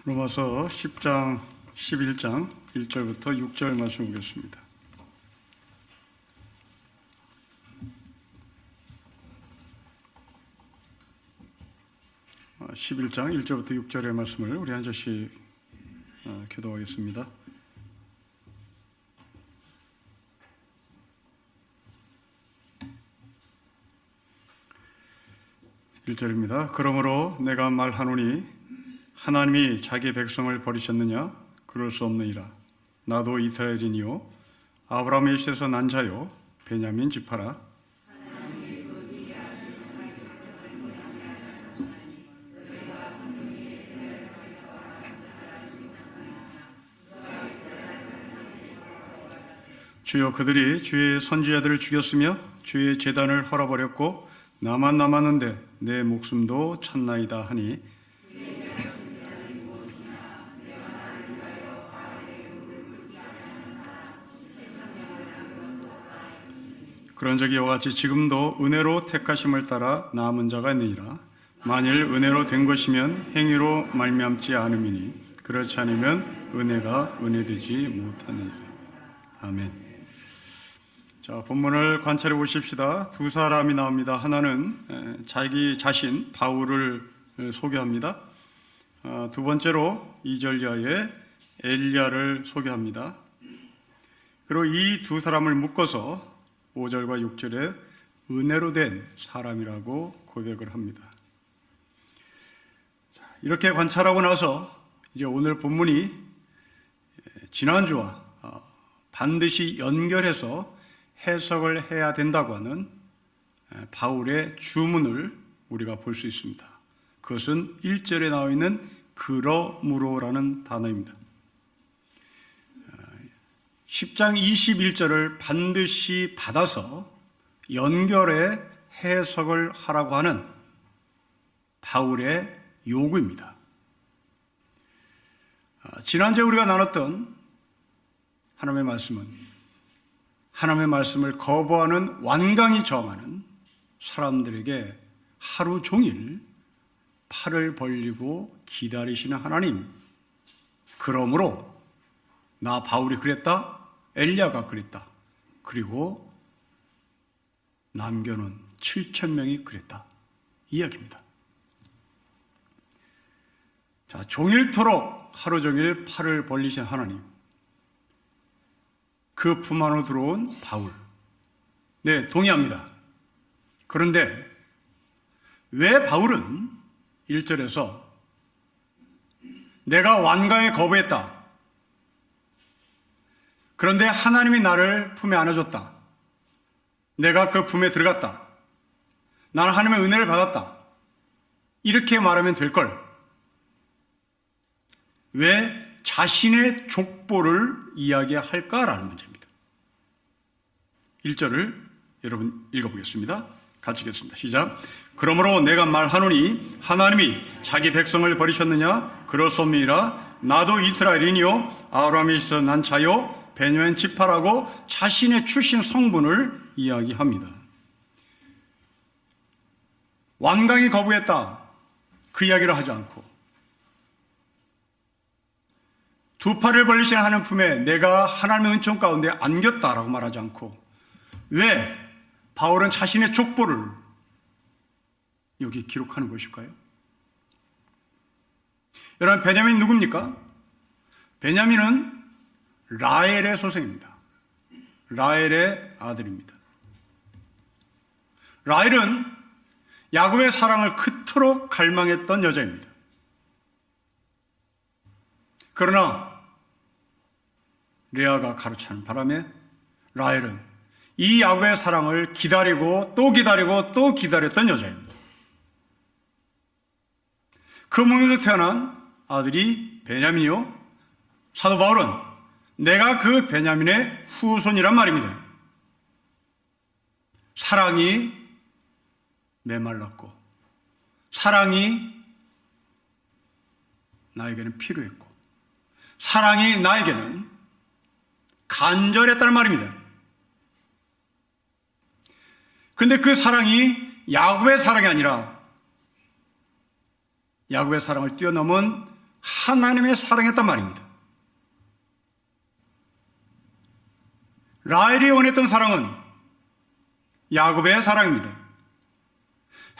로마서 10장 11장 1절부터 6절 말씀 보겠습니다. 아, 11장 1절부터 6절의 말씀을 우리 한 절씩 교도하겠습니다. (1절입니다) 그러므로 내가 말하노니 하나님이 자기 백성을 버리셨느냐? 그럴 수 없느니라. 나도 이스라엘이니요 아브라함의 씨에서 난 자요 베냐민 지파라. 주여, 그들이 주의 선지자들을 죽였으며 주의 제단을 헐어버렸고 나만 남았는데 내 목숨도 찾나이다 하니, 그런 적이 이와 같이 지금도 은혜로 택하심을 따라 남은 자가 있느니라. 만일 은혜로 된 것이면 행위로 말미암지 않음이니 그렇지 않으면 은혜가 은혜되지 못하느니라. 아멘. 자, 본문을 관찰해 보십시다. 두 사람이 나옵니다. 하나는 자기 자신 바울을 소개합니다. 두 번째로 2절 이하에 엘리야를 소개합니다. 그리고 이 두 사람을 묶어서 5절과 6절에 은혜로 된 사람이라고 고백을 합니다. 자, 이렇게 관찰하고 나서 이제 오늘 본문이 지난주와 반드시 연결해서 해석을 해야 된다고 하는 바울의 주문을 우리가 볼 수 있습니다. 그것은 1절에 나와 있는 그러므로라는 단어입니다. 10장 21절을 반드시 받아서 연결해 해석을 하라고 하는 바울의 요구입니다. 지난주에 우리가 나눴던 하나님의 말씀은 하나님의 말씀을 거부하는 완강히 저항하는 사람들에게 하루 종일 팔을 벌리고 기다리시는 하나님, 그러므로 나 바울이 그랬다, 엘리야가 그랬다, 그리고 남겨놓은 7,000명이 그랬다, 이야기입니다. 자, 종일토록 하루 종일 팔을 벌리신 하나님, 그 품 안으로 들어온 바울, 네, 동의합니다. 그런데 왜 바울은 1절에서 내가 완강히 거부했다, 그런데 하나님이 나를 품에 안아줬다, 내가 그 품에 들어갔다, 나는 하나님의 은혜를 받았다, 이렇게 말하면 될걸 왜 자신의 족보를 이야기할까라는 문제입니다. 1절을 여러분 읽어보겠습니다. 같이 읽겠습니다. 시작. 그러므로 내가 말하노니 하나님이 자기 백성을 버리셨느냐? 그럴 수 없느니라. 나도 이스라엘이니요 아브라함의 씨에서 난 자요 베냐민 지파라고 자신의 출신 성분을 이야기합니다. 완강히 거부했다, 그 이야기를 하지 않고 두 팔을 벌리시는 하나님 품에 내가 하나님의 은총 가운데 안겼다라고 말하지 않고, 왜 바울은 자신의 족보를 여기 기록하는 것일까요? 여러분, 베냐민이 누굽니까? 베냐민은 라헬의 소생입니다. 라헬의 아들입니다. 라헬은 야곱의 사랑을 그토록 갈망했던 여자입니다. 그러나 레아가 가로차는 바람에 라헬은 이 야곱의 사랑을 기다리고 또 기다리고 또 기다렸던 여자입니다. 그 몸에서 태어난 아들이 베냐민이요, 사도 바울은 내가 그 베냐민의 후손이란 말입니다. 사랑이 메말랐고 사랑이 나에게는 필요했고 사랑이 나에게는 간절했다는 말입니다. 그런데 그 사랑이 야곱의 사랑이 아니라 야곱의 사랑을 뛰어넘은 하나님의 사랑이었단 말입니다. 라헬이 원했던 사랑은 야곱의 사랑입니다.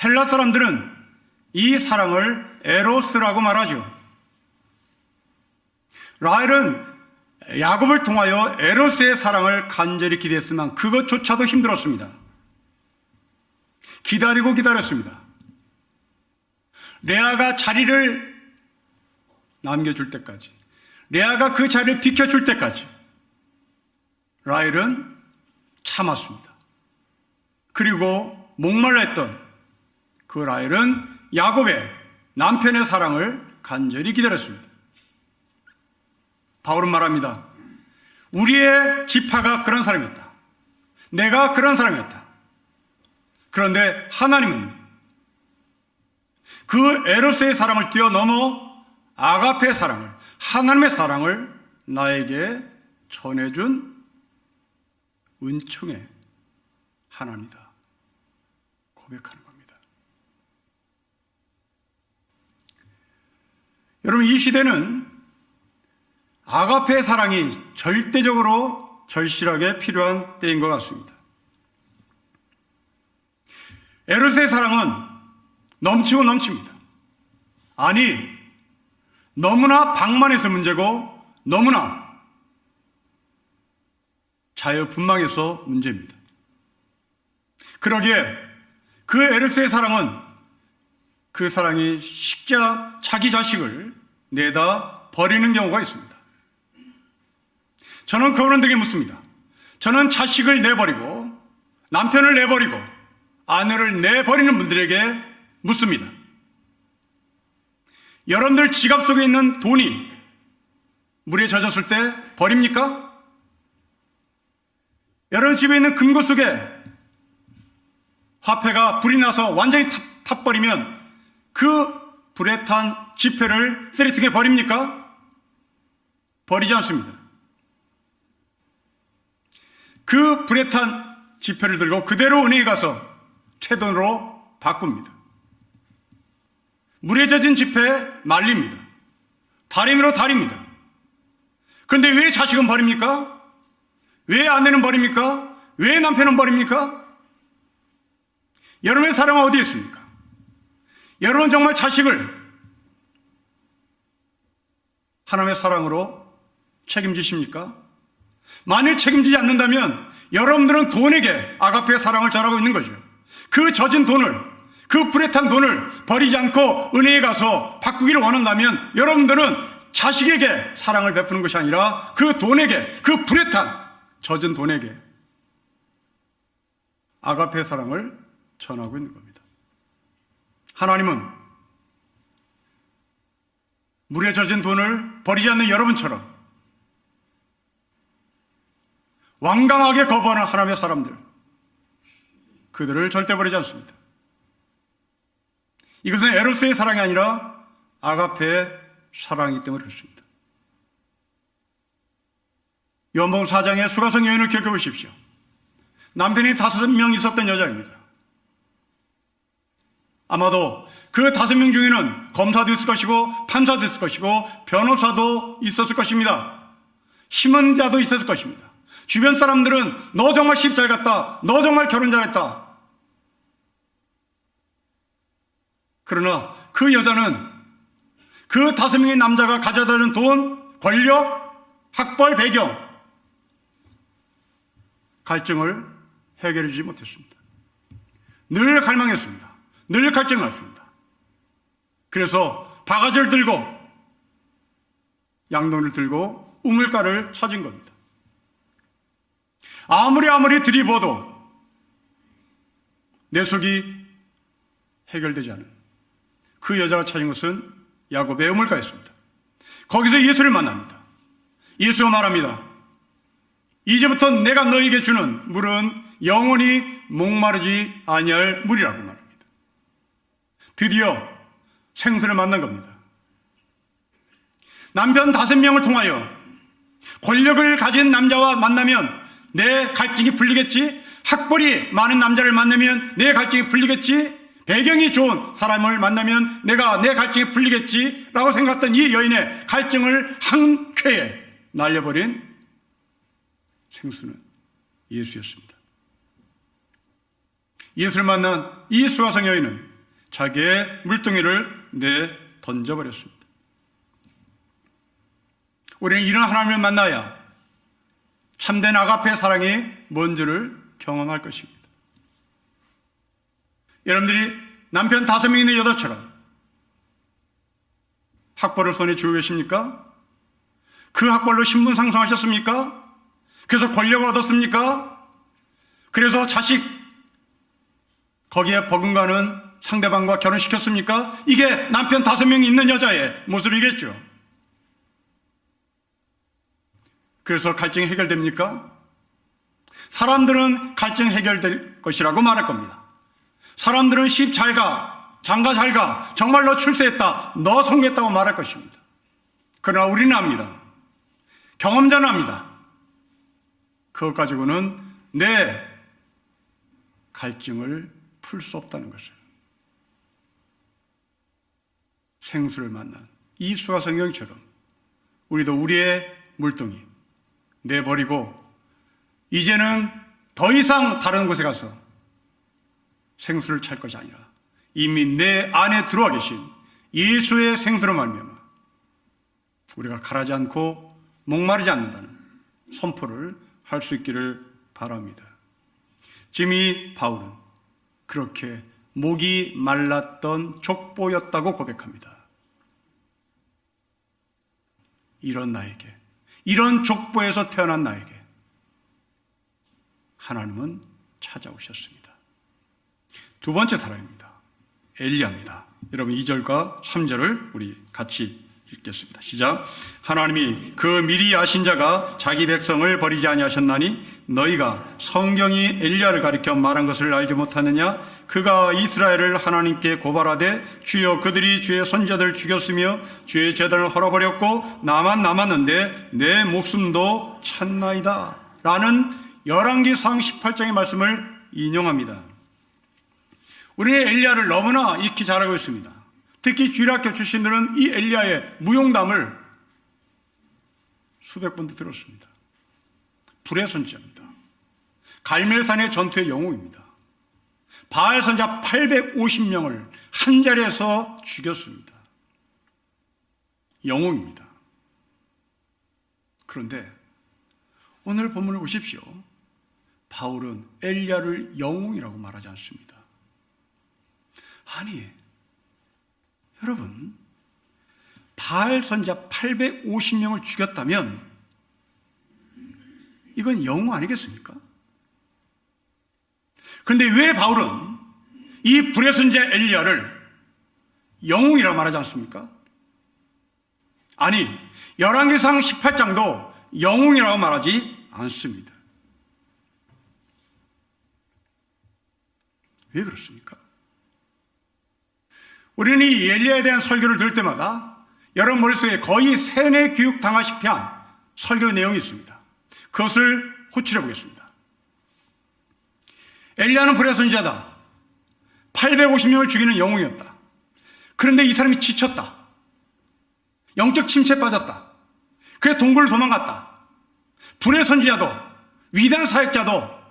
헬라 사람들은 이 사랑을 에로스라고 말하죠. 라헬은 야곱을 통하여 에로스의 사랑을 간절히 기대했으나 그것조차도 힘들었습니다. 기다리고 기다렸습니다. 레아가 자리를 남겨줄 때까지, 레아가 그 자리를 비켜줄 때까지 라헬은 참았습니다. 그리고 목말라 했던 그 라헬은 야곱의 남편의 사랑을 간절히 기다렸습니다. 바울은 말합니다. 우리의 지파가 그런 사람이었다. 내가 그런 사람이었다. 그런데 하나님은 그 에로스의 사랑을 뛰어넘어 아가페의 사랑을, 하나님의 사랑을 나에게 전해준 은총의 하나님이다 고백하는 겁니다. 여러분, 이 시대는 아가페의 사랑이 절대적으로 절실하게 필요한 때인 것 같습니다. 에로스의 사랑은 넘치고 넘칩니다. 아니, 너무나 방만해서 문제고 너무나 자유분방해서 문제입니다. 그러기에 그 에로스의 사랑은 그 사랑이 자기 자식을 내다 버리는 경우가 있습니다. 저는 그 어른들에게 묻습니다. 저는 자식을 내버리고 남편을 내버리고 아내를 내버리는 분들에게 묻습니다. 여러분들 지갑 속에 있는 돈이 물에 젖었을 때 버립니까? 여러분 집에 있는 금고 속에 화폐가 불이 나서 완전히 타버리면 그 불에 탄 지폐를 쓰레기통에 버립니까? 버리지 않습니다. 그 불에 탄 지폐를 들고 그대로 은행에 가서 채돈으로 바꿉니다. 물에 젖은 지폐 말립니다. 다리미로 다립니다. 그런데 왜 자식은 버립니까? 왜 아내는 버립니까? 왜 남편은 버립니까? 여러분의 사랑은 어디에 있습니까? 여러분 정말 자식을 하나님의 사랑으로 책임지십니까? 만일 책임지지 않는다면 여러분들은 돈에게 아가페의 사랑을 전하고 있는 거죠. 그 젖은 돈을, 그 불에 탄 돈을 버리지 않고 은혜에 가서 바꾸기를 원한다면 여러분들은 자식에게 사랑을 베푸는 것이 아니라 그 돈에게, 그 불에 탄 젖은 돈에게 아가페의 사랑을 전하고 있는 겁니다. 하나님은 물에 젖은 돈을 버리지 않는 여러분처럼 완강하게 거부하는 하나님의 사람들, 그들을 절대 버리지 않습니다. 이것은 에로스의 사랑이 아니라 아가페의 사랑이기 때문에 그렇습니다. 요한복음 4장의 수가성 여인을 기억해 보십시오. 남편이 5명 있었던 여자입니다. 아마도 그 5명 중에는 검사도 있을 것이고 판사도 있을 것이고 변호사도 있었을 것입니다. 신문자도 있었을 것입니다. 주변 사람들은 너 정말 시집 잘 갔다, 너 정말 결혼 잘했다. 그러나 그 여자는 그 5명의 남자가 가져다주는 돈, 권력, 학벌, 배경, 갈증을 해결해 주지 못했습니다. 늘 갈망했습니다. 늘 갈증을 했습니다. 그래서 바가지를 들고 양동이를 들고 우물가를 찾은 겁니다. 아무리 들이부어도 내 속이 해결되지 않은 그 여자가 찾은 것은 야곱의 우물가였습니다. 거기서 예수를 만납니다. 예수가 말합니다. 이제부터 내가 너에게 주는 물은 영원히 목마르지 아니할 물이라고 말합니다. 드디어 생수를 만난 겁니다. 남편 5명을 통하여 권력을 가진 남자와 만나면 내 갈증이 풀리겠지? 학벌이 많은 남자를 만나면 내 갈증이 풀리겠지? 배경이 좋은 사람을 만나면 내가 내 갈증이 풀리겠지라고 생각했던 이 여인의 갈증을 한 쾌에 날려버린 생수는 예수였습니다. 예수를 만난 이 수가성 여인은 자기의 물동이를 던져버렸습니다. 우리는 이런 하나님을 만나야 참된 아가페의 사랑이 뭔지를 경험할 것입니다. 여러분들이 남편 5명 있는 여자처럼 학벌을 손에 쥐고 계십니까? 그 학벌로 신분 상승하셨습니까? 그래서 권력을 얻었습니까? 그래서 자식 거기에 버금가는 상대방과 결혼시켰습니까? 이게 남편 5명이 있는 여자의 모습이겠죠. 그래서 갈증이 해결됩니까? 사람들은 갈증 해결될 것이라고 말할 겁니다. 사람들은 시집 잘 가, 장가 잘 가, 정말 너 출세했다, 너 성공했다고 말할 것입니다. 그러나 우리는 압니다. 경험자는 압니다. 그것 가지고는 내 갈증을 풀 수 없다는 것을. 생수를 만난 이 수가성 여인처럼 우리도 우리의 물동이 내버리고 이제는 더 이상 다른 곳에 가서 생수를 찾을 것이 아니라 이미 내 안에 들어와 계신 예수의 생수로 말미암아 우리가 가라지 않고 목마르지 않는다는 선포를 할 수 있기를 바랍니다. 지금 이 바울은 그렇게 목이 말랐던 족보였다고 고백합니다. 이런 나에게, 이런 족보에서 태어난 나에게 하나님은 찾아오셨습니다. 두 번째 사람입니다. 엘리야입니다. 여러분 2절과 3절을 우리 같이 읽겠습니다. 시작. 하나님이 그 미리 아신 자가 자기 백성을 버리지 아니하셨나니 너희가 성경이 엘리야를 가리켜 말한 것을 알지 못하느냐? 그가 이스라엘을 하나님께 고발하되 주여 그들이 주의 선자들 죽였으며 주의 제단을 헐어버렸고 나만 남았는데 내 목숨도 찾나이다 라는 열왕기상 18장의 말씀을 인용합니다. 우리는 엘리야를 너무나 익히 잘 알고 있습니다. 특히 주일학교 출신들은 이 엘리야의 무용담을 수백 번도 들었습니다. 불의 선지자입니다. 갈멜산의 전투의 영웅입니다. 바알 선자 850명을 한 자리에서 죽였습니다. 영웅입니다. 그런데 오늘 본문을 보십시오. 바울은 엘리야를 영웅이라고 말하지 않습니다. 아니, 여러분, 바알 선자 850명을 죽였다면 이건 영웅 아니겠습니까? 그런데 왜 바울은 이 불의 선자 엘리야를 영웅이라고 말하지 않습니까? 아니, 열왕기상 18장도 영웅이라고 말하지 않습니다. 왜 그렇습니까? 우리는 이 엘리야에 대한 설교를 들을 때마다 여러분 머릿속에 거의 세뇌 교육 당하시피 한 설교 내용이 있습니다. 그것을 호출해 보겠습니다. 엘리야는 불의 선지자다. 850명을 죽이는 영웅이었다. 그런데 이 사람이 지쳤다. 영적 침체에 빠졌다. 그래서 동굴을 도망갔다. 불의 선지자도 위대한 사역자도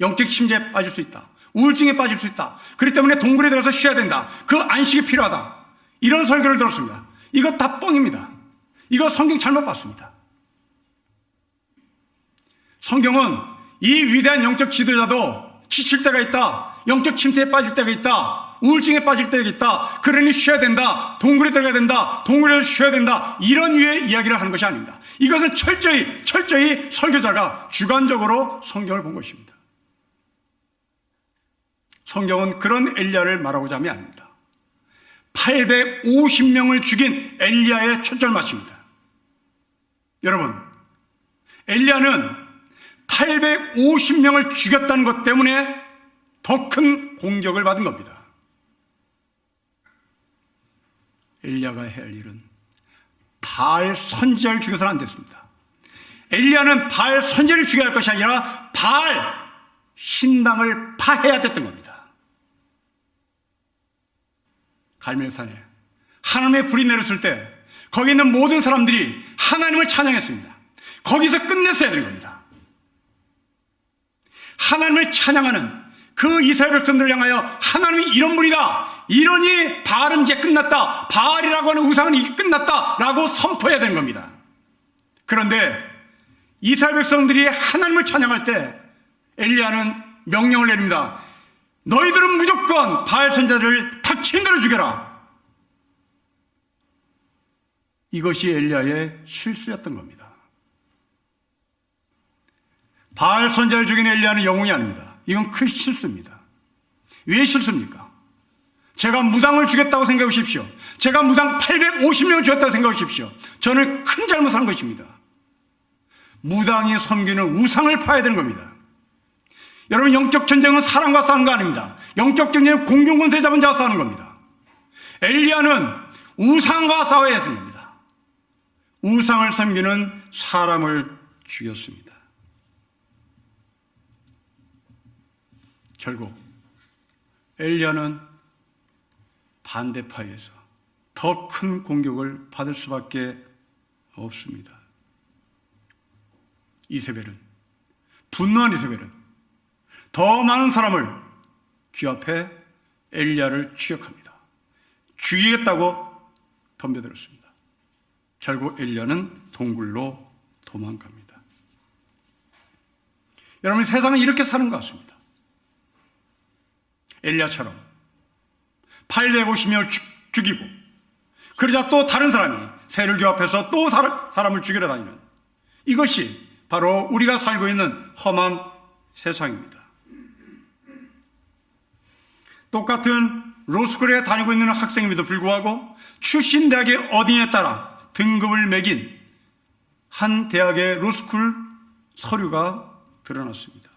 영적 침체에 빠질 수 있다. 우울증에 빠질 수 있다. 그렇기 때문에 동굴에 들어가서 쉬어야 된다. 그 안식이 필요하다. 이런 설교를 들었습니다. 이거 다 뻥입니다. 이거 성경 잘못 봤습니다. 성경은 이 위대한 영적 지도자도 지칠 때가 있다. 영적 침체에 빠질 때가 있다. 우울증에 빠질 때가 있다. 그러니 쉬어야 된다. 동굴에 들어가야 된다. 동굴에서 쉬어야 된다. 이런 류의 이야기를 하는 것이 아닙니다. 이것은 철저히 설교자가 주관적으로 성경을 본 것입니다. 성경은 그런 엘리야를 말하고자 함이 아닙니다. 850명을 죽인 엘리야에 초점을 맞춥니다. 여러분, 엘리야는 850명을 죽였다는 것 때문에 더 큰 공격을 받은 겁니다. 엘리야가 해야 할 일은 바알 선지자를 죽여서는 안 됐습니다. 엘리야는 바알 선지자를 죽여야 할 것이 아니라 바알 신당을 파해야 됐던 겁니다. 갈멜산에 하나님의 불이 내렸을 때 거기 있는 모든 사람들이 하나님을 찬양했습니다. 거기서 끝냈어야 되는 겁니다. 하나님을 찬양하는 그 이스라엘 백성들을 향하여 하나님이 이런 분이다, 이러니 바알은 이제 끝났다, 바알이라고 하는 우상은 이제 끝났다 라고 선포해야 되는 겁니다. 그런데 이스라엘 백성들이 하나님을 찬양할 때 엘리야는 명령을 내립니다. 너희들은 무조건 바알 선지자들을 닥친 대로 죽여라. 이것이 엘리야의 실수였던 겁니다. 바알 선지자를 죽인 엘리야는 영웅이 아닙니다. 이건 큰 실수입니다. 왜 실수입니까? 제가 무당을 죽였다고 생각해 보십시오. 제가 무당 850명을 죽였다고 생각해 보십시오. 저는 큰 잘못을 한 것입니다. 무당이 섬기는 우상을 파야 되는 겁니다. 여러분, 영적 전쟁은 사람과 싸우는 거 아닙니다. 영적 전쟁은 공중권세 잡은 자와 싸우는 겁니다. 엘리야는 우상과 싸워야 했습니다. 우상을 섬기는 사람을 죽였습니다. 결국 엘리야는 반대파에서 더 큰 공격을 받을 수밖에 없습니다. 이세벨은, 분노한 이세벨은 더 많은 사람을 귀합해 엘리야를 추격합니다. 죽이겠다고 덤벼들었습니다. 결국 엘리야는 동굴로 도망갑니다. 여러분, 세상은 이렇게 사는 것 같습니다. 엘리야처럼 850명을 죽이고, 그러자 또 다른 사람이 새를 규합해서 또 사람을 죽이러 다니는, 이것이 바로 우리가 살고 있는 험한 세상입니다. 똑같은 로스쿨에 다니고 있는 학생임에도 불구하고 출신 대학의 어딘에 따라 등급을 매긴 한 대학의 로스쿨 서류가 드러났습니다.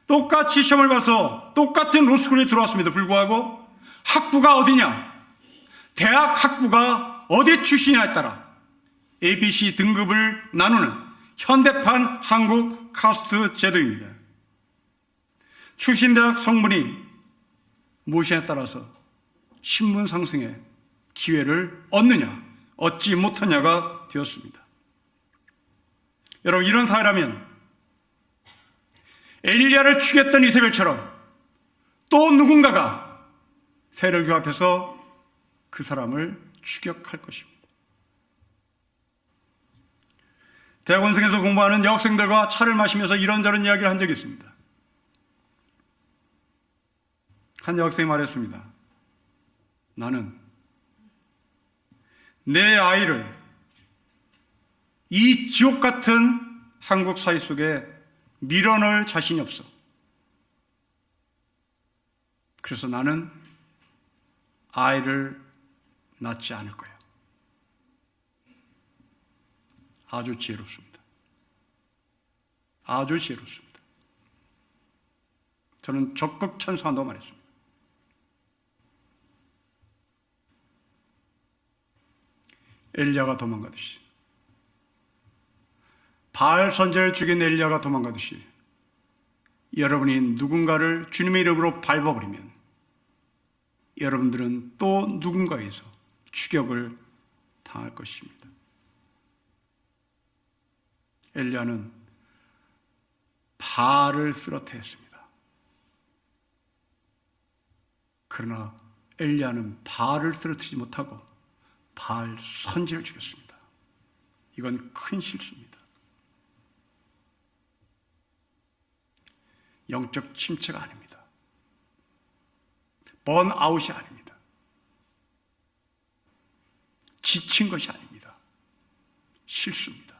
똑같이 시험을 봐서 똑같은 로스쿨에 들어왔음에도 불구하고 학부가 어디냐, 대학 학부가 어디 출신이냐에 따라 ABC 등급을 나누는 현대판 한국 카스트 제도입니다. 출신 대학 성분이 무엇이냐에 따라서 신분 상승의 기회를 얻느냐 얻지 못하냐가 되었습니다. 여러분, 이런 사회라면 엘리야를 죽였던 이세벨처럼 또 누군가가 새를 규합해서 그 사람을 추격할 것입니다. 대학원생에서 공부하는 여학생들과 차를 마시면서 이런저런 이야기를 한 적이 있습니다. 한 여학생이 말했습니다. 나는 내 아이를 이 지옥 같은 한국 사회 속에 밀어넣을 자신이 없어. 그래서 나는 아이를 낳지 않을 거야. 아주 지혜롭습니다. 아주 지혜롭습니다. 저는 적극 찬성한다고 말했습니다. 엘리야가 도망가듯이, 바알 선지자를 죽인 엘리야가 도망가듯이 여러분이 누군가를 주님의 이름으로 밟아버리면 여러분들은 또 누군가에서 추격을 당할 것입니다. 엘리야는 바알을 쓰러뜨렸습니다. 그러나 엘리야는 바알을 쓰러뜨리지 못하고 바알 선지를 죽였습니다. 이건 큰 실수입니다. 영적 침체가 아닙니다. 번아웃이 아닙니다. 지친 것이 아닙니다. 실수입니다.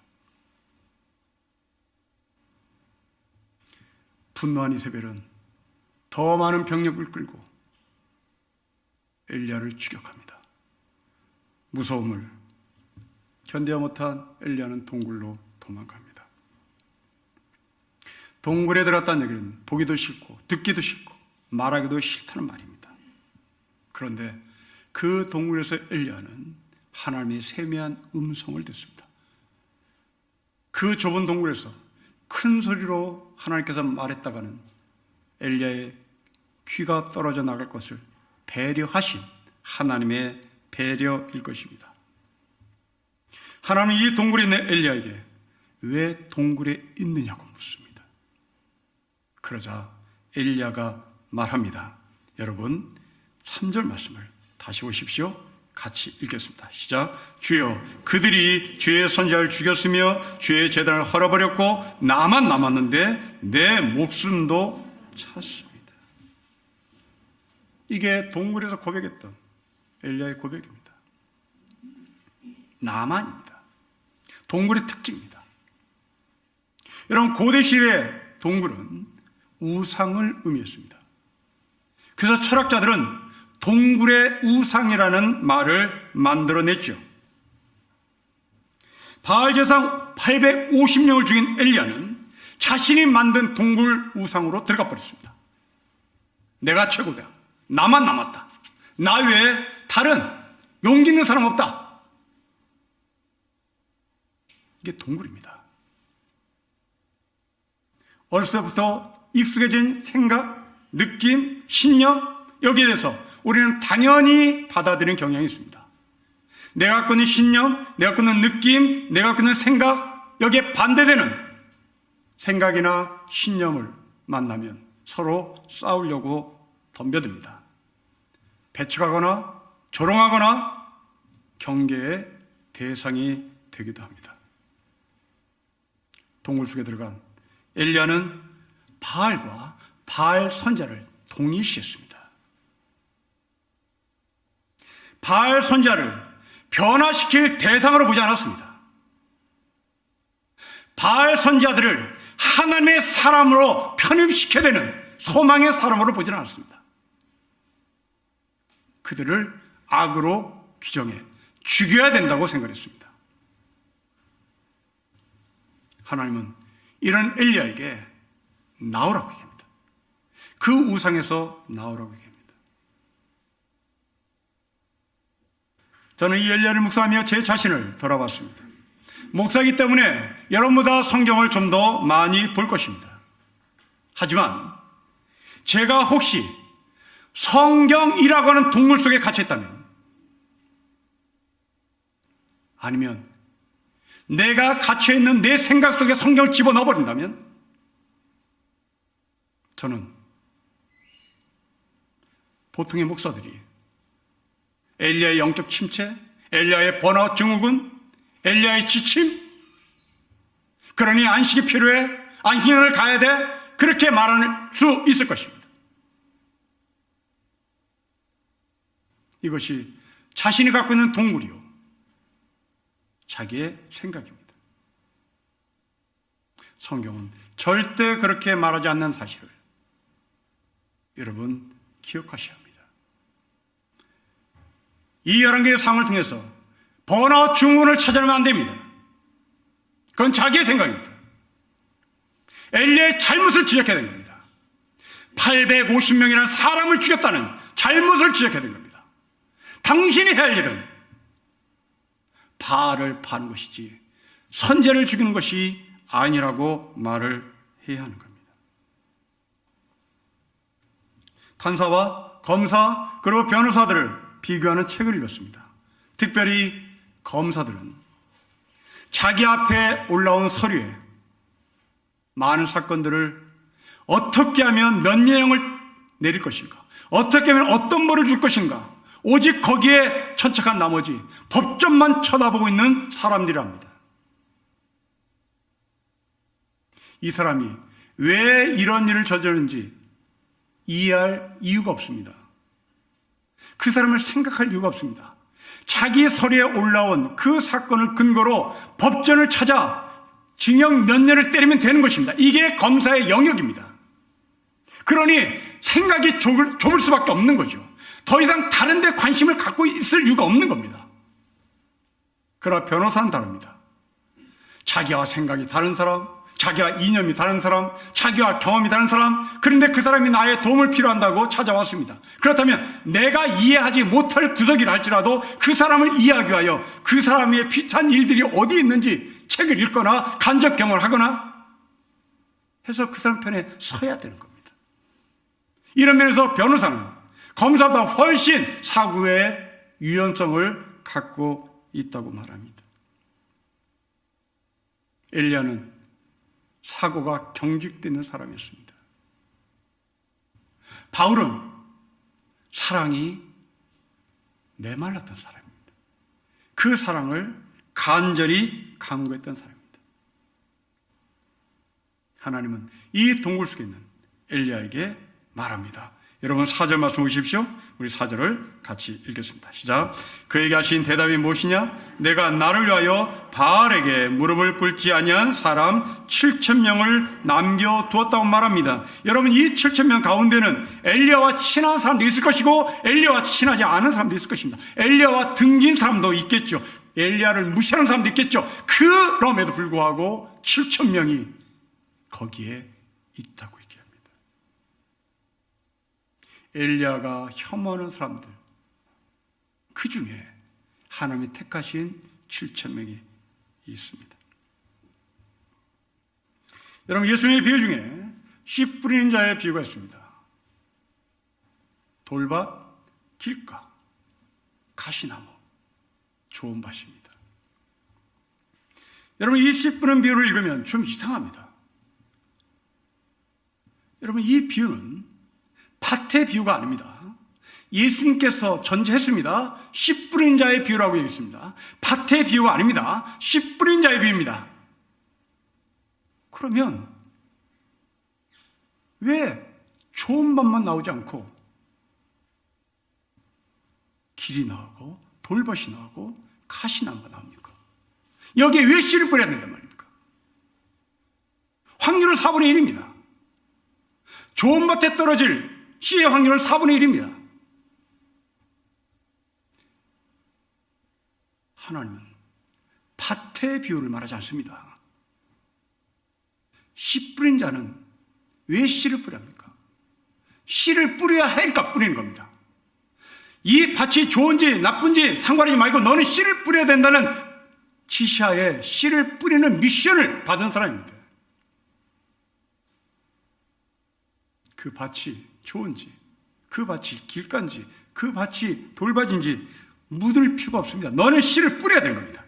분노한 이세벨은 더 많은 병력을 끌고 엘리야를 추격합니다. 무서움을 견뎌 못한 엘리야는 동굴로 도망갑니다. 동굴에 들어갔다는 얘기는 보기도 싫고 듣기도 싫고 말하기도 싫다는 말입니다. 그런데 그 동굴에서 엘리야는 하나님의 세미한 음성을 듣습니다. 그 좁은 동굴에서 큰 소리로 하나님께서 말했다가는 엘리야의 귀가 떨어져 나갈 것을 배려하신 하나님의 배려일 것입니다. 하나님은 이 동굴에 있는 엘리야에게 왜 동굴에 있느냐고 묻습니다. 그러자 엘리야가 말합니다. 여러분 3절 말씀을 다시 보십시오. 같이 읽겠습니다. 시작. 주여, 그들이 주의 선지자를 죽였으며 주의 제단을 헐어버렸고 나만 남았는데 내 목숨도 찼습니다. 이게 동굴에서 고백했던 엘리야의 고백입니다. 나만입니다. 동굴의 특징입니다. 여러분, 고대 시대 동굴은 우상을 의미했습니다. 그래서 철학자들은 동굴의 우상이라는 말을 만들어냈죠. 바알 제사장 850명을 죽인 엘리야는 자신이 만든 동굴 우상으로 들어가 버렸습니다. 내가 최고다. 나만 남았다. 나 외에 다른 용기 있는 사람 없다. 이게 동굴입니다. 어렸을 때부터 익숙해진 생각, 느낌, 신념, 여기에 대해서 우리는 당연히 받아들이는 경향이 있습니다. 내가 갖고 있는 신념, 내가 갖고 있는 느낌, 내가 갖고 있는 생각, 여기에 반대되는 생각이나 신념을 만나면 서로 싸우려고 덤벼듭니다. 배척하거나 조롱하거나 경계의 대상이 되기도 합니다. 동굴 속에 들어간 엘리야는 바알과 바알 선자를 동일시했습니다. 바알 선자를 변화시킬 대상으로 보지 않았습니다. 바알 선자들을 하나님의 사람으로 편입시켜야 되는 소망의 사람으로 보지는 않았습니다. 그들을 악으로 규정해 죽여야 된다고 생각했습니다. 하나님은 이런 엘리야에게 나오라고 얘기합니다. 그 우상에서 나오라고 얘기합니다. 저는 이 엘리야를 묵상하며 제 자신을 돌아봤습니다. 목사이기 때문에 여러분보다 성경을 좀 더 많이 볼 것입니다. 하지만 제가 혹시 성경이라고 하는 동굴 속에 갇혀있다면, 아니면 내가 갇혀있는 내 생각 속에 성경을 집어넣어버린다면, 저는 보통의 목사들이 엘리야의 영적 침체, 엘리야의 번아웃 증후군, 엘리야의 지침, 그러니 안식이 필요해, 안식년을 가야 돼, 그렇게 말할 수 있을 것입니다. 이것이 자신이 갖고 있는 동굴이요, 자기의 생각입니다. 성경은 절대 그렇게 말하지 않는 사실을 여러분 기억하셔야 합니다. 이 11개의 상을 통해서 번아웃 증후군을 찾아내면 안 됩니다. 그건 자기의 생각입니다. 엘리야의 잘못을 지적해야 되는 겁니다. 850명이라는 사람을 죽였다는 잘못을 지적해야 되는 겁니다. 당신이 해야 할 일은 바알을 파는 것이지 선제를 죽이는 것이 아니라고 말을 해야 하는 겁니다. 판사와 검사 그리고 변호사들을 비교하는 책을 읽었습니다. 특별히 검사들은 자기 앞에 올라온 서류에 많은 사건들을 어떻게 하면 몇 년형을 내릴 것인가, 어떻게 하면 어떤 벌을 줄 것인가, 오직 거기에 천착한 나머지 법정만 쳐다보고 있는 사람들이랍니다. 이 사람이 왜 이런 일을 저지르는지 이해할 이유가 없습니다. 그 사람을 생각할 이유가 없습니다. 자기 서류에 올라온 그 사건을 근거로 법전을 찾아 징역 몇 년을 때리면 되는 것입니다. 이게 검사의 영역입니다. 그러니 생각이 좁을 수밖에 없는 거죠. 더 이상 다른 데 관심을 갖고 있을 이유가 없는 겁니다. 그러나 변호사는 다릅니다. 자기와 생각이 다른 사람, 자기와 이념이 다른 사람, 자기와 경험이 다른 사람, 그런데 그 사람이 나의 도움을 필요한다고 찾아왔습니다. 그렇다면 내가 이해하지 못할 구석이라 할지라도 그 사람을 이해하기 위하여 그 사람의 비슷한 일들이 어디 있는지 책을 읽거나 간접 경험을 하거나 해서 그 사람 편에 서야 되는 겁니다. 이런 면에서 변호사는 검사보다 훨씬 사고의 유연성을 갖고 있다고 말합니다. 엘리야는 사고가 경직되는 사람이었습니다. 바울은 사랑이 메말랐던 사람입니다. 그 사랑을 간절히 강구했던 사람입니다. 하나님은 이 동굴 속에 있는 엘리야에게 말합니다. 여러분 4절 말씀 보십시오. 우리 4절을 같이 읽겠습니다. 시작. 그에게 하신 대답이 무엇이냐? 내가 나를 위하여 바알에게 무릎을 꿇지 아니한 사람 7,000명을 남겨두었다고 말합니다. 여러분 이 7,000명 가운데는 엘리야와 친한 사람도 있을 것이고 엘리야와 친하지 않은 사람도 있을 것입니다. 엘리야와 등진 사람도 있겠죠. 엘리야를 무시하는 사람도 있겠죠. 그럼에도 불구하고 7,000명이 거기에 있다고 얘기합니다. 엘리야가 혐오하는 사람들, 그 중에 하나님이 택하신 7,000명이 있습니다. 여러분 예수님의 비유 중에 씨 뿌리는 자의 비유가 있습니다. 돌밭, 길가, 가시나무, 좋은 밭입니다. 여러분 이 씨 뿌리는 비유를 읽으면 좀 이상합니다. 여러분 이 비유는 밭의 비유가 아닙니다. 예수님께서 전제했습니다. 씨 뿌린 자의 비유라고 얘기했습니다. 밭의 비유가 아닙니다. 씨 뿌린 자의 비유입니다. 그러면 왜 좋은 밭만 나오지 않고 길이 나오고 돌밭이 나오고 가시나무가 나옵니까? 여기에 왜 씨를 뿌려야 된단 말입니까? 확률은 4분의 1입니다. 좋은 밭에 떨어질 씨의 확률은 4분의 1입니다. 하나님은 밭의 비유를 말하지 않습니다. 씨 뿌린 자는 왜 씨를 뿌려야 합니까? 씨를 뿌려야 하니까 뿌리는 겁니다. 이 밭이 좋은지 나쁜지 상관하지 말고 너는 씨를 뿌려야 된다는 지시하에 씨를 뿌리는 미션을 받은 사람입니다. 그 밭이 좋은지, 그 밭이 길가인지, 그 밭이 돌밭인지 묻을 필요가 없습니다. 너는 씨를 뿌려야 되는 겁니다.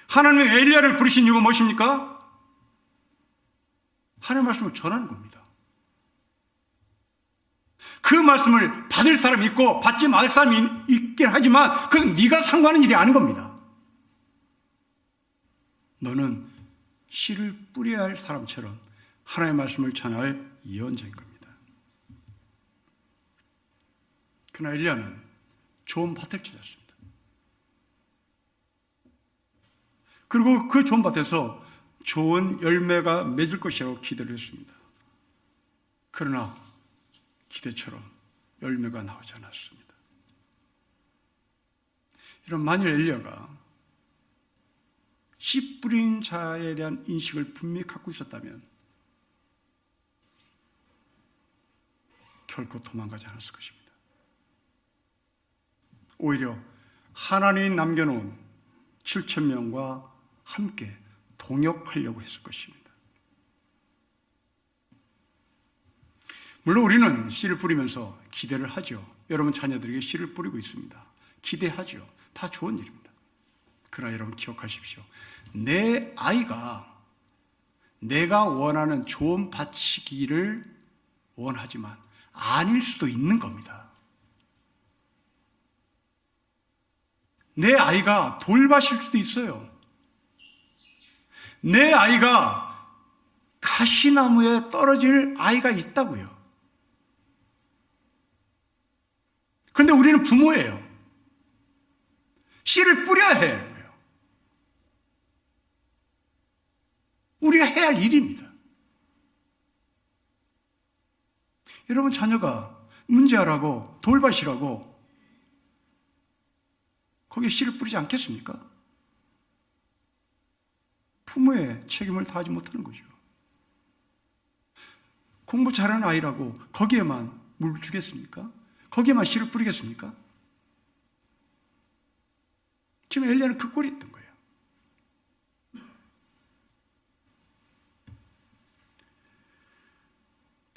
하나님이 엘리야를 부르신 이유가 무엇입니까? 하나님의 말씀을 전하는 겁니다. 그 말씀을 받을 사람이 있고 받지 말을 사람이 있긴 하지만 그건 네가 상관하는 일이 아닌 겁니다. 너는 씨를 뿌려야 할 사람처럼 하나님의 말씀을 전할 예언자인 겁니다. 그러나 엘리야는 좋은 밭을 찾았습니다. 그리고 그 좋은 밭에서 좋은 열매가 맺을 것이라고 기대를 했습니다. 그러나 기대처럼 열매가 나오지 않았습니다. 이런 만일 엘리야가 씨 뿌린 자에 대한 인식을 분명히 갖고 있었다면 결코 도망가지 않았을 것입니다. 오히려 하나님이 남겨놓은 7,000명과 함께 동역하려고 했을 것입니다. 물론 우리는 씨를 뿌리면서 기대를 하죠. 여러분 자녀들에게 씨를 뿌리고 있습니다. 기대하죠. 다 좋은 일입니다. 그러나 여러분 기억하십시오. 내 아이가 내가 원하는 좋은 밭이기를 원하지만 아닐 수도 있는 겁니다. 내 아이가 돌밭일 수도 있어요. 내 아이가 가시나무에 떨어질 아이가 있다고요. 그런데 우리는 부모예요. 씨를 뿌려야 해요. 우리가 해야 할 일입니다. 여러분 자녀가 문제아라고 돌밭이라고 거기에 씨를 뿌리지 않겠습니까? 부모의 책임을 다하지 못하는 거죠. 공부 잘하는 아이라고 거기에만 물 주겠습니까? 거기에만 씨를 뿌리겠습니까? 지금 엘리야는 그 꼴이 있던 거예요.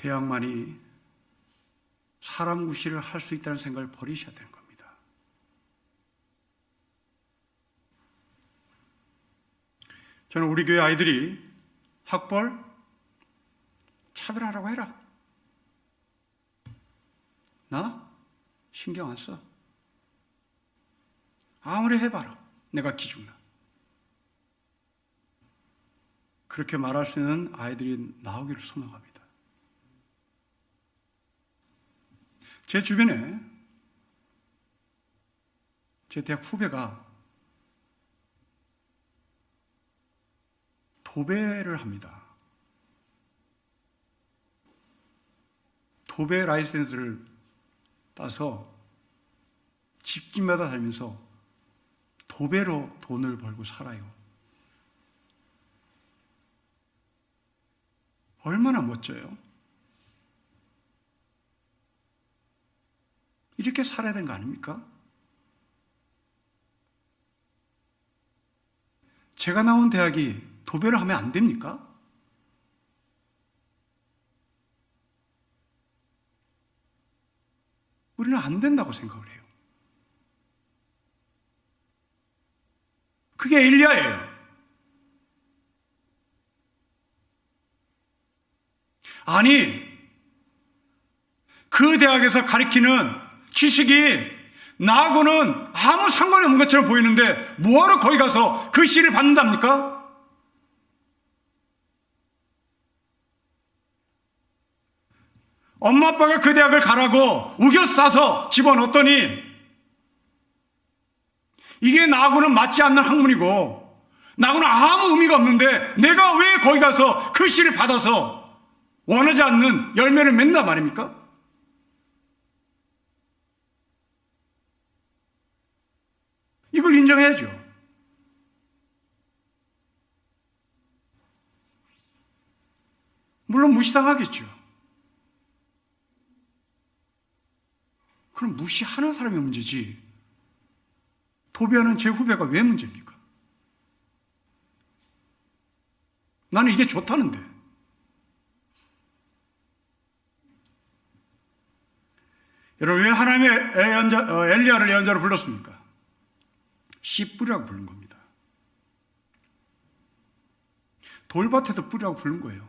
대학만이 사람 구실을 할 수 있다는 생각을 버리셔야 되는 겁니다. 저는 우리 교회 아이들이 학벌 차별하라고 해라. 나 신경 안 써. 아무리 해봐라. 내가 기죽나. 그렇게 말할 수 있는 아이들이 나오기를 소망합니다. 제 주변에 제 대학 후배가 도배를 합니다. 도배 라이센스를 따서 집집마다 다니면서 도배로 돈을 벌고 살아요. 얼마나 멋져요? 이렇게 살아야 되는 거 아닙니까? 제가 나온 대학이 도배를 하면 안 됩니까? 우리는 안 된다고 생각을 해요. 그게 엘리야예요. 아니, 그 대학에서 가르치는 지식이 나하고는 아무 상관이 없는 것처럼 보이는데 뭐하러 거기 가서 그 씨를 받는답니까? 엄마 아빠가 그 대학을 가라고 우겨 싸서 집어넣었더니 이게 나하고는 맞지 않는 학문이고 나하고는 아무 의미가 없는데 내가 왜 거기 가서 그 씨를 받아서 원하지 않는 열매를 맺는단 말입니까? 이걸 인정해야죠. 물론 무시당하겠죠. 그럼 무시하는 사람이 문제지 도배하는 제 후배가 왜 문제입니까? 나는 이게 좋다는데. 여러분, 왜 하나님의 엘리야를 예언자로 불렀습니까? 씨 뿌리라고 부른 겁니다. 돌밭에도 뿌리라고 부른 거예요.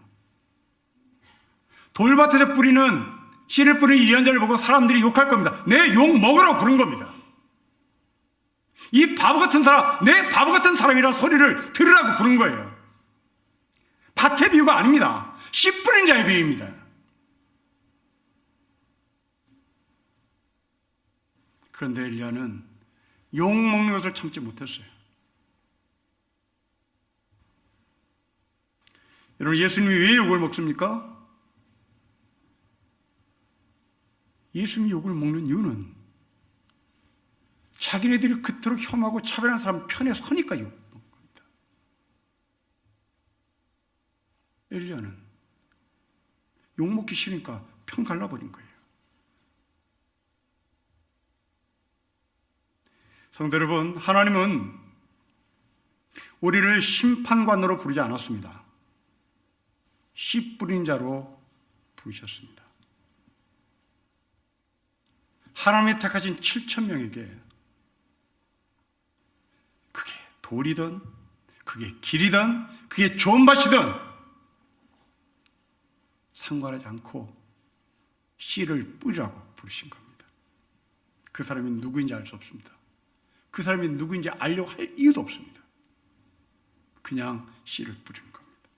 돌밭에서 뿌리는 씨를 뿌리는 예언자를 보고 사람들이 욕할 겁니다. 내 욕 먹으라고 부른 겁니다. 이 바보 같은 사람, 내 바보 같은 사람이라는 소리를 들으라고 부른 거예요. 밭의 비유가 아닙니다. 씨 뿌린 자의 비유입니다. 그런데 엘리야는 욕 먹는 것을 참지 못했어요. 여러분, 예수님이 왜 욕을 먹습니까? 예수님이 욕을 먹는 이유는 자기네들이 그토록 혐하고 차별한 사람 편에 서니까 욕 먹는 겁니다. 엘리야는 욕 먹기 싫으니까 편 갈라버린 거예요. 성도 여러분, 하나님은 우리를 심판관으로 부르지 않았습니다. 씨 뿌린 자로 부르셨습니다. 하나님이 택하신 7,000명에게 그게 돌이든 그게 길이든 그게 좋은 밭이든 상관하지 않고 씨를 뿌리라고 부르신 겁니다. 그 사람이 누구인지 알 수 없습니다. 그 사람이 누구인지 알려고 할 이유도 없습니다. 그냥 씨를 뿌리는 겁니다.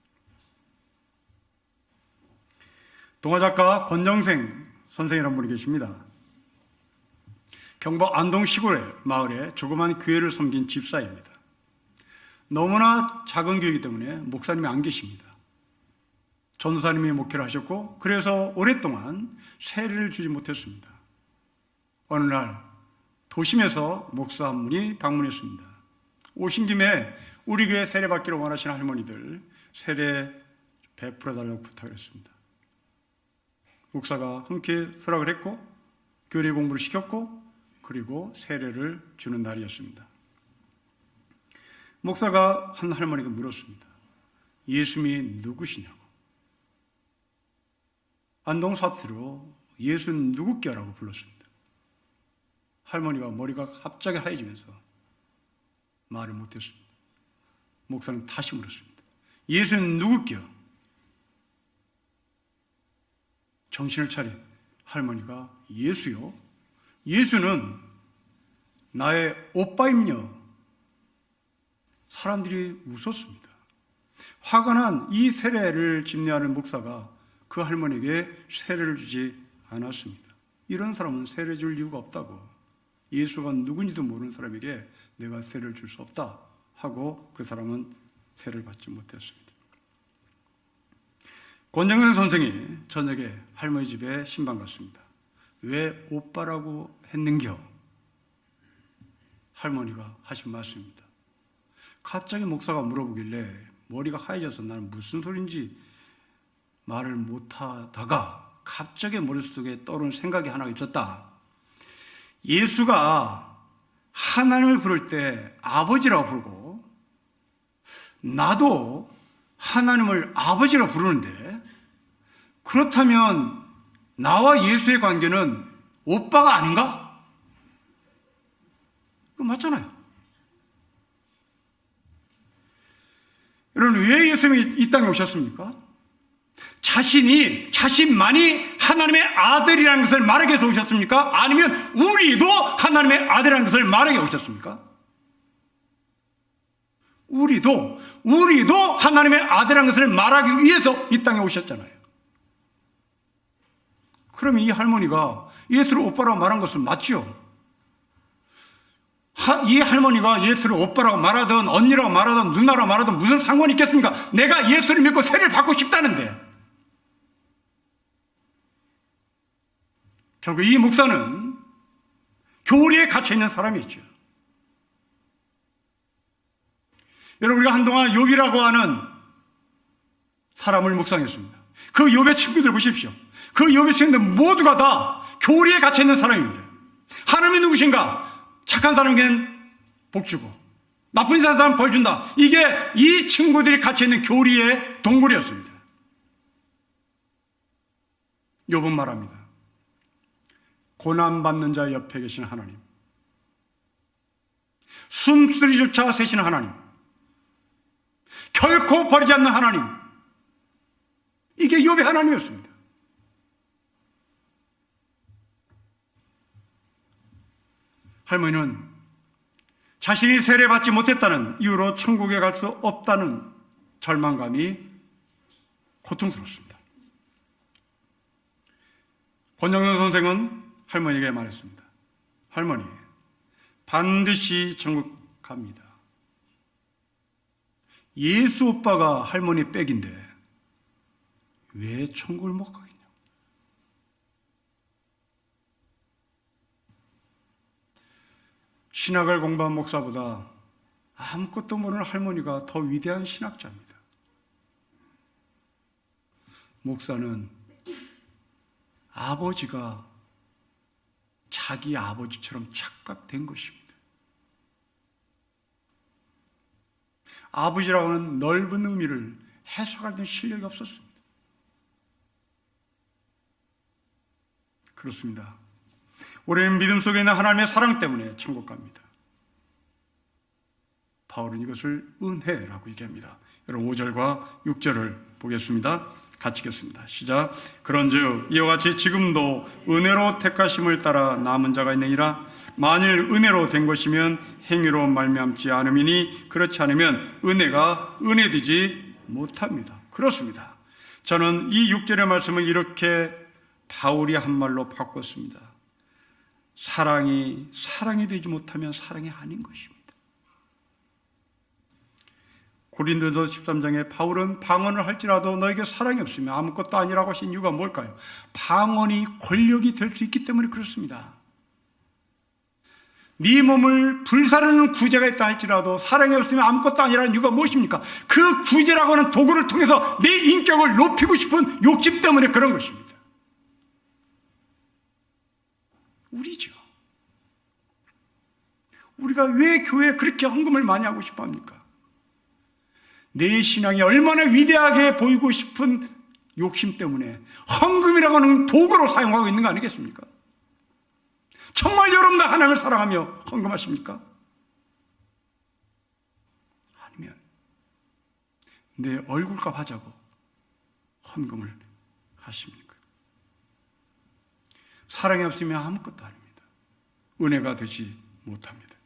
동화작가 권정생 선생이라는 분이 계십니다. 경북 안동 시골의 마을에 조그만 교회를 섬긴 집사입니다. 너무나 작은 교회이기 때문에 목사님이 안 계십니다. 전도사님이 목회를 하셨고 그래서 오랫동안 세례를 주지 못했습니다. 어느 날 도심에서 목사 한 분이 방문했습니다. 오신 김에 우리 교회 세례 받기를 원하시는 할머니들 세례 베풀어 달라고 부탁을 했습니다. 목사가 흔쾌히 수락을 했고 교리 공부를 시켰고 그리고 세례를 주는 날이었습니다. 목사가 한 할머니가 물었습니다. 예수님이 누구시냐고. 안동 사투리로 예수는 누구께라고 불렀습니다. 할머니가 머리가 갑자기 하얘지면서 말을 못했습니다. 목사는 다시 물었습니다. 예수는 누구께요? 정신을 차린 할머니가 예수요? 예수는 나의 오빠임요. 사람들이 웃었습니다. 화가 난 이 세례를 집례하는 목사가 그 할머니에게 세례를 주지 않았습니다. 이런 사람은 세례 줄 이유가 없다고, 예수가 누군지도 모르는 사람에게 내가 세례를 줄 수 없다 하고 그 사람은 세례를 받지 못했습니다. 권정현 선생이 저녁에 할머니 집에 신방 갔습니다. 왜 오빠라고 했는겨? 할머니가 하신 말씀입니다. 갑자기 목사가 물어보길래 머리가 하얘져서 나는 무슨 소린지 말을 못하다가 갑자기 머릿속에 떠오른 생각이 하나 있었다. 예수가 하나님을 부를 때 아버지라고 부르고 나도 하나님을 아버지라고 부르는데, 그렇다면 나와 예수의 관계는 오빠가 아닌가? 그거 맞잖아요. 여러분, 왜 예수님이 이 땅에 오셨습니까? 자신만이 하나님의 아들이라는 것을 말하기 위해서 오셨습니까? 아니면 우리도 하나님의 아들이라는 것을 말하기 위해서 오셨습니까? 우리도 하나님의 아들이라는 것을 말하기 위해서 이 땅에 오셨잖아요. 그러면 이 할머니가 예수를 오빠라고 말한 것은 맞죠? 이 할머니가 예수를 오빠라고 말하든 언니라고 말하든 누나라고 말하든 무슨 상관이 있겠습니까? 내가 예수를 믿고 세례를 받고 싶다는데. 결국 이 목사는 교리에 갇혀있는 사람이죠. 여러분, 우리가 한동안 욥이라고 하는 사람을 묵상했습니다. 그 욥의 친구들 보십시오. 그 욥의 친구들 모두가 다 교리에 갇혀있는 사람입니다. 하나님이 누구신가? 착한 사람에겐 복 주고 나쁜 사람은 벌 준다. 이게 이 친구들이 갇혀있는 교리의 동굴이었습니다. 욥은 말합니다. 고난받는 자 옆에 계신 하나님, 숨소리조차 세시는 하나님, 결코 버리지 않는 하나님, 이게 욥의 하나님이었습니다. 할머니는 자신이 세례받지 못했다는 이유로 천국에 갈 수 없다는 절망감이 고통스럽습니다. 권정현 선생은 할머니에게 말했습니다. 할머니, 반드시 천국 갑니다. 예수 오빠가 할머니 백인데 왜 천국을 못 가겠냐? 신학을 공부한 목사보다 아무것도 모르는 할머니가 더 위대한 신학자입니다. 목사는 아버지가 자기 아버지처럼 착각된 것입니다. 아버지라고 하는 넓은 의미를 해석할 때 실력이 없었습니다. 그렇습니다. 우리는 믿음 속에 있는 하나님의 사랑 때문에 천국 갑니다. 바울은 이것을 은혜라고 얘기합니다. 여러분 5절과 6절을 보겠습니다. 같이 읽겠습니다. 시작. 그런즉 이와 같이 지금도 은혜로 택하심을 따라 남은 자가 있느니라. 만일 은혜로 된 것이면 행위로 말미암지 않음이니 그렇지 않으면 은혜가 은혜되지 못합니다. 그렇습니다. 저는 이 6절의 말씀을 이렇게 바울이 한 말로 바꿨습니다. 사랑이 되지 못하면 사랑이 아닌 것입니다. 고린도서 13장에 바울은 방언을 할지라도 너에게 사랑이 없으면 아무것도 아니라고 하신 이유가 뭘까요? 방언이 권력이 될 수 있기 때문에 그렇습니다. 네 몸을 불사르는 구제가 있다 할지라도 사랑이 없으면 아무것도 아니라는 이유가 무엇입니까? 그 구제라고 하는 도구를 통해서 내 인격을 높이고 싶은 욕심 때문에 그런 것입니다. 우리죠. 우리가 왜 교회에 그렇게 헌금을 많이 하고 싶어 합니까? 내 신앙이 얼마나 위대하게 보이고 싶은 욕심 때문에 헌금이라고 하는 도구로 사용하고 있는 거 아니겠습니까? 정말 여러분도 하나님을 사랑하며 헌금하십니까? 아니면 내 얼굴값 하자고 헌금을 하십니까? 사랑이 없으면 아무것도 아닙니다. 은혜가 되지 못합니다.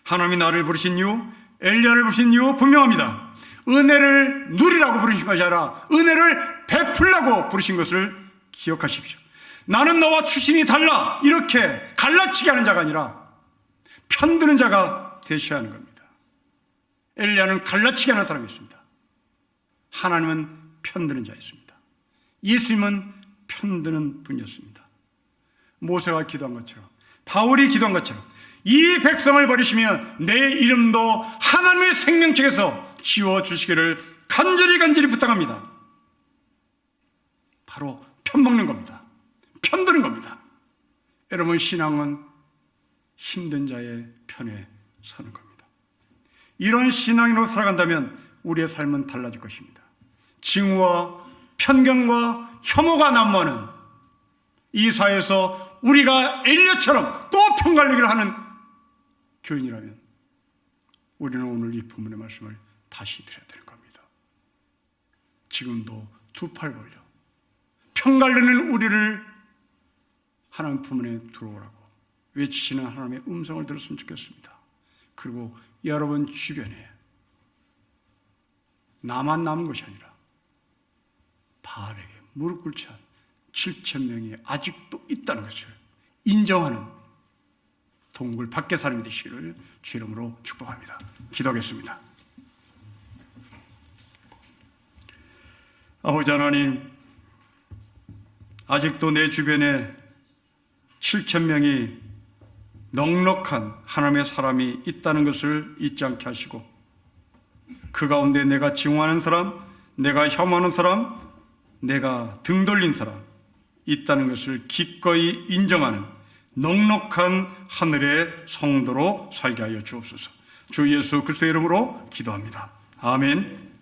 하나님이 나를 부르신 이유, 엘리야를 부르신 이유 분명합니다. 은혜를 누리라고 부르신 것이 아니라 은혜를 베풀라고 부르신 것을 기억하십시오. 나는 너와 출신이 달라 이렇게 갈라치게 하는 자가 아니라 편드는 자가 되셔야 하는 겁니다. 엘리야는 갈라치게 하는 사람이었습니다. 하나님은 편드는 자였습니다. 예수님은 편드는 분이었습니다. 모세가 기도한 것처럼, 바울이 기도한 것처럼 이 백성을 버리시면 내 이름도 하나님의 생명책에서 지워주시기를 간절히 부탁합니다. 바로 편먹는 겁니다. 편드는 겁니다. 여러분, 신앙은 힘든 자의 편에 서는 겁니다. 이런 신앙으로 살아간다면 우리의 삶은 달라질 것입니다. 징후와 편견과 혐오가 난무하는 이 사회에서 우리가 엘리야처럼 또 편갈르기를 하는 교인이라면 우리는 오늘 이 본문의 말씀을 다시 드려야 되는 겁니다. 지금도 두 팔 벌려 편갈르는 우리를 하나님 품에 들어오라고 외치시는 하나님의 음성을 들었으면 좋겠습니다. 그리고 여러분 주변에 나만 남은 것이 아니라 바알에게 무릎 꿇지 않은 7,000명이 아직도 있다는 것을 인정하는 동굴 밖의 사람이 되시기를 주 이름으로 축복합니다. 기도하겠습니다. 아버지 하나님, 아직도 내 주변에 7,000명이 넉넉한 하나님의 사람이 있다는 것을 잊지 않게 하시고 그 가운데 내가 증오하는 사람, 내가 혐오하는 사람, 내가 등 돌린 사람 있다는 것을 기꺼이 인정하는 넉넉한 하늘의 성도로 살게 하여 주옵소서. 주 예수 그리스도의 이름으로 기도합니다. 아멘.